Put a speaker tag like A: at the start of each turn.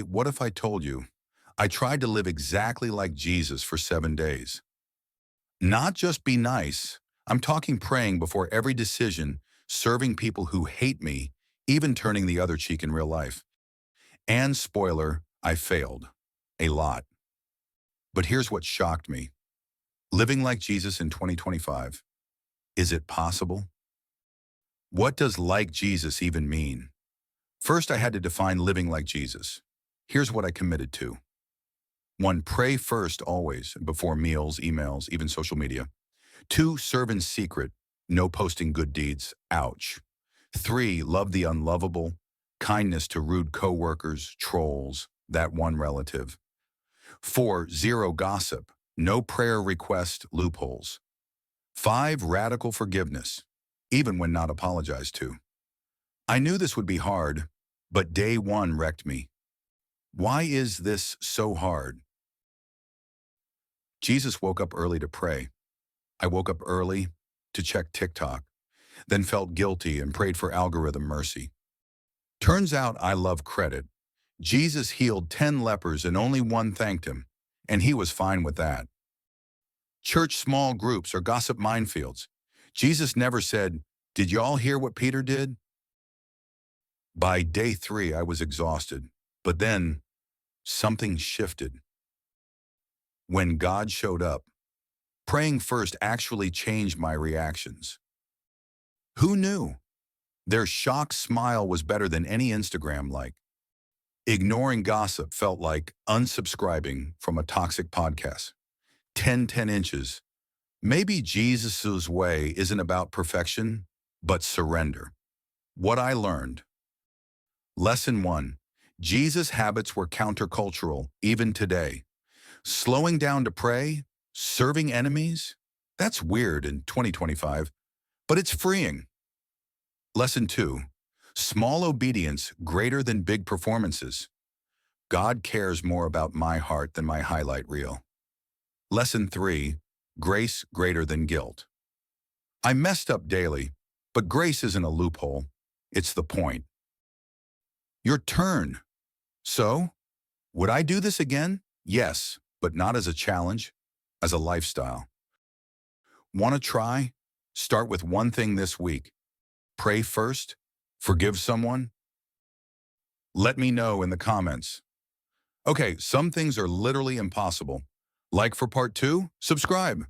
A: What if I told you I tried to live exactly like Jesus for 7 days? Not just be nice. I'm talking praying before every decision, serving people who hate me, even turning the other cheek in real life. And spoiler, I failed. A lot. But here's what shocked me. Living like Jesus in 2025. Is it possible? What does like Jesus even mean? First, I had to define living like Jesus. Here's what I committed to. 1. Pray first always, before meals, emails, even social media. 2. Serve in secret. No posting good deeds. Ouch. 3. Love the unlovable. Kindness to rude coworkers, trolls, that one relative. 4. Zero gossip. No prayer request loopholes. 5. Radical forgiveness, even when not apologized to. I knew this would be hard, but day one wrecked me. Why is this so hard? Jesus woke up early to pray. I woke up early to check TikTok, then felt guilty and prayed for algorithm mercy. Turns out I love credit. Jesus healed 10 lepers and only one thanked him, and he was fine with that. Church small groups are gossip minefields. Jesus never said, "Did y'all hear what Peter did?" By day 3, I was exhausted, but then something shifted. When God showed up, praying first actually changed my reactions. Who knew? Their shocked smile was better than any Instagram like. Ignoring gossip felt like unsubscribing from a toxic podcast. 10 inches. Maybe Jesus's way isn't about perfection, but surrender. What I learned. Lesson 1. Jesus' habits were countercultural, even today. Slowing down to pray, serving enemies, that's weird in 2025, but it's freeing. Lesson 2. Small obedience greater than big performances. God cares more about my heart than my highlight reel. Lesson 3. Grace greater than guilt. I messed up daily, but grace isn't a loophole. It's the point. Your turn. So, would I do this again? Yes, but not as a challenge, as a lifestyle. Want to try? Start with one thing this week. Pray first. Forgive someone. Let me know in the comments. Okay, some things are literally impossible. Like for part 2? Subscribe.